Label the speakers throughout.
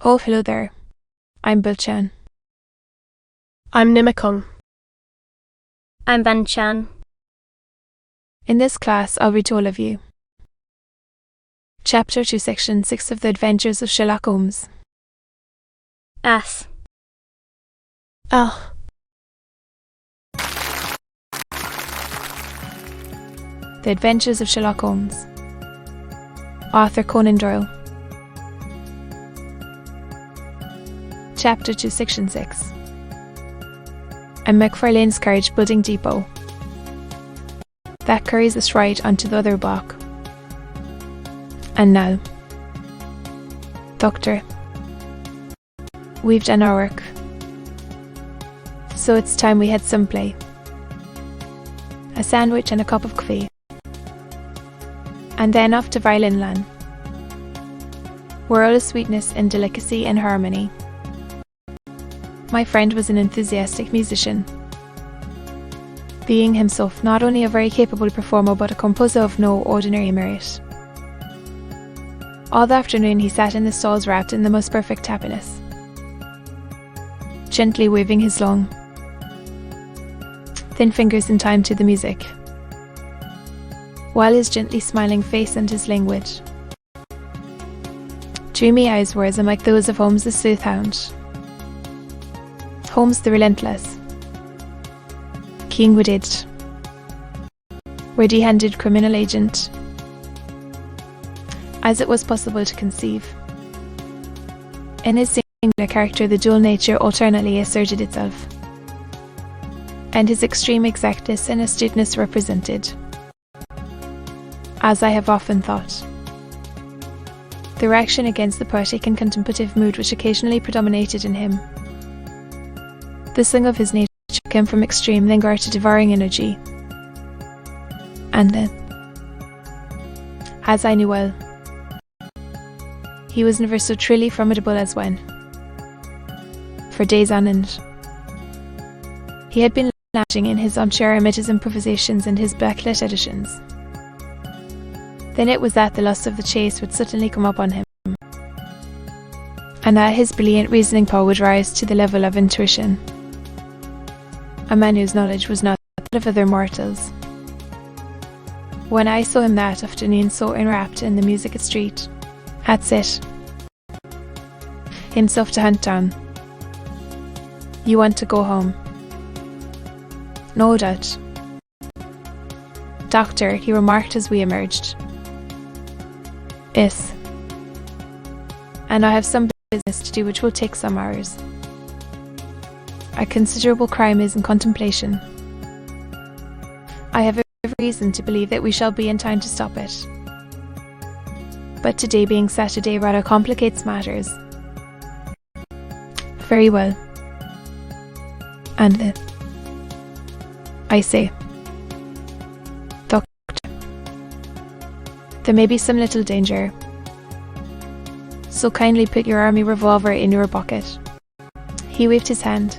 Speaker 1: Oh, hello there. I'm Bilchan.
Speaker 2: I'm Nimakong.
Speaker 3: I'm Banchan.
Speaker 1: In this class, I'll read to all of you Chapter 2, Section 6 of The Adventures of Sherlock Holmes.
Speaker 3: As.
Speaker 2: Ah.
Speaker 1: The Adventures of Sherlock Holmes. Author Conan Doyle. Chapter 2, Section 6. A McFarlane's Carriage Building Depot. That carries us right onto the other block. And now, Doctor, we've done our work, so it's time we had some play. A sandwich and a cup of coffee, and then off to Violin-Lan, where all is sweetness and delicacy and harmony. My friend was an enthusiastic musician, being himself not only a very capable performer but a composer of no ordinary merit. All the afternoon he sat in the stalls wrapped in the most perfect happiness, gently waving his long, thin fingers in time to the music, while his gently smiling face and his languid, dreamy eyes were as unlike those of Holmes the sleuth-hound, Holmes the relentless, keen-witted, ready-handed criminal agent, as it was possible to conceive. In his singular character, the dual nature alternately asserted itself, and his extreme exactness and astuteness represented, as I have often thought, the reaction against the poetic and contemplative mood which occasionally predominated in him. The song of his nature came from extreme languor to devouring energy, and then, as I knew well, he was never so truly formidable as when, for days on end, he had been lounging in his armchair amid his improvisations and his backlit editions. Then it was that the lust of the chase would suddenly come upon him, and that his brilliant reasoning power would rise to the level of intuition. A man whose knowledge was not that of other mortals. When I saw him that afternoon so enwrapped in the music at street, at set, himself to hunt down. You want to go home? No doubt. Doctor, he remarked as we emerged. Yes. And I have some business to do which will take some hours. A considerable crime is in contemplation. I have every reason to believe that we shall be in time to stop it. But today being Saturday rather complicates matters. Very well. And I say, Doctor, there may be some little danger, so kindly put your army revolver in your pocket. He waved his hand,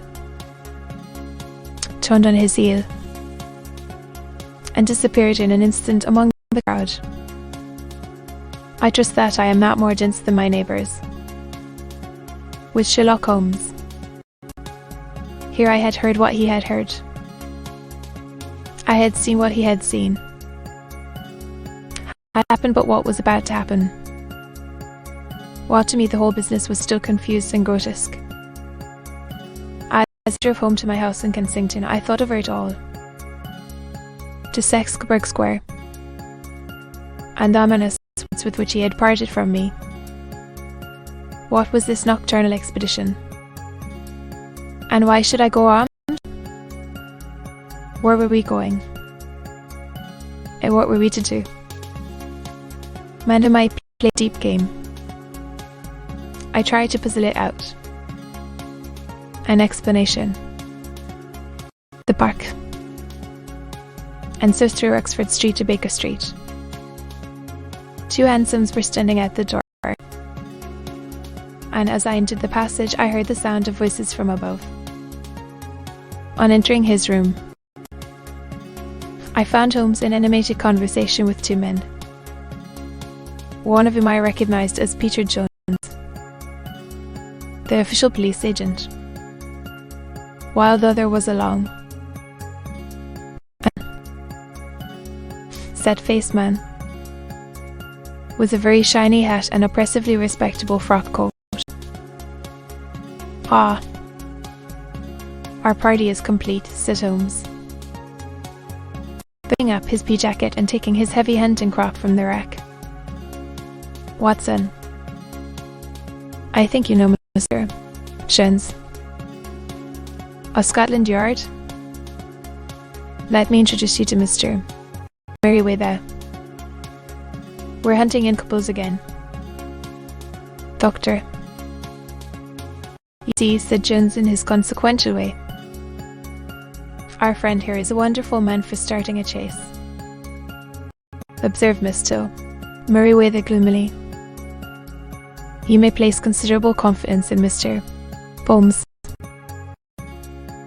Speaker 1: turned on his heel, and disappeared in an instant among the crowd. I trust that I am not more dense than my neighbours. With Sherlock Holmes, here I had heard what he had heard. I had seen what he had seen. Had happened but what was about to happen, while to me the whole business was still confused and grotesque. As I drove home to my house in Kensington, I thought over it all. To Saxburg Square, and the ominous words with which he had parted from me. What was this nocturnal expedition? And why should I go armed? Where were we going? And what were we to do? Man whom I play deep game. I tried to puzzle it out. An explanation. The park. And so through Oxford Street to Baker Street. Two hansoms were standing at the door, and as I entered the passage I heard the sound of voices from above. On entering his room, I found Holmes in animated conversation with two men, one of whom I recognized as Peter Jones, the official police agent, while the other was a long, set-faced man with a very shiny hat and oppressively respectable frock coat. "Ah, our party is complete," said Holmes, picking up his pea jacket and taking his heavy hunting crop from the rack. "Watson, I think you know Mr. Jones of Scotland Yard. Let me introduce you to Mr. Merriweather. We're hunting in couples again. Doctor." "You see," said Jones in his consequential way, "our friend here is a wonderful man for starting a chase." "Observe, Mr. Merriweather gloomily. You may place considerable confidence in Mr. Holmes."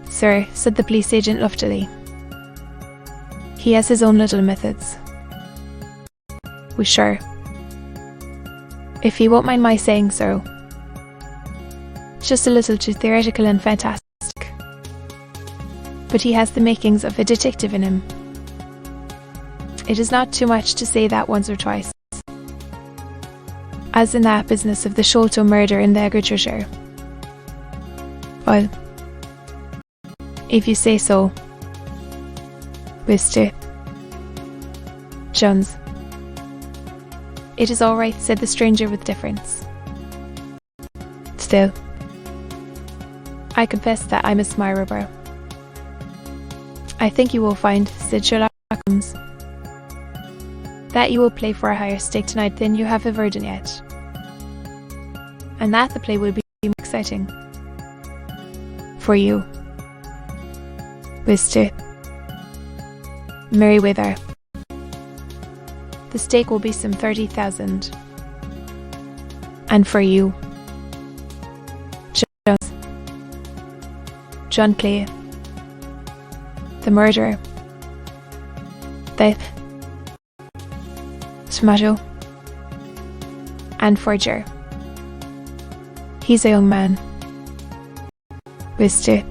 Speaker 1: "Sir," said the police agent loftily, "he has his own little methods. We sure, if he won't mind my saying so, just a little too theoretical and fantastic. But he has the makings of a detective in him. It is not too much to say that once or twice, as in that business of the Sholto murder in the agriculture. Well, if you say so, Mr. Jones." "It is all right," said the stranger with deference. "Still, I confess that I miss my rubber." "I think you will find," said Sherlock Holmes, "that you will play for a higher stake tonight than you have ever done yet, and that the play will be more exciting for you, Mr. Merriweather. The stake will be some 30,000, and for you, Jones, John Clay, the murderer, the tomato, and forger. He's a young man, Mr.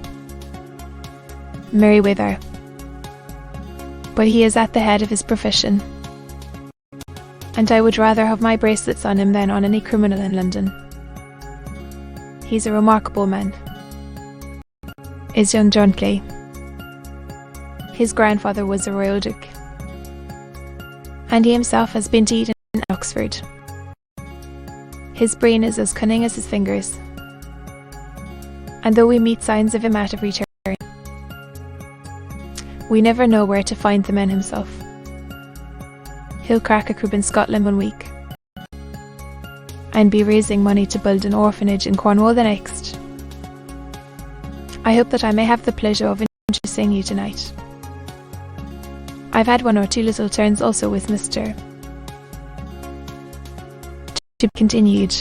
Speaker 1: Merriweather, but he is at the head of his profession, and I would rather have my bracelets on him than on any criminal in London. He's a remarkable man, is young John Clay. His grandfather was a royal duke, and he himself has been to Eton and Oxford. His brain is as cunning as his fingers, and though we meet signs of him at every turn, we never know where to find the man himself. He'll crack a crib in Scotland one week, and be raising money to build an orphanage in Cornwall the next. I hope that I may have the pleasure of introducing you tonight. I've had one or two little turns also with Mr. To be continued.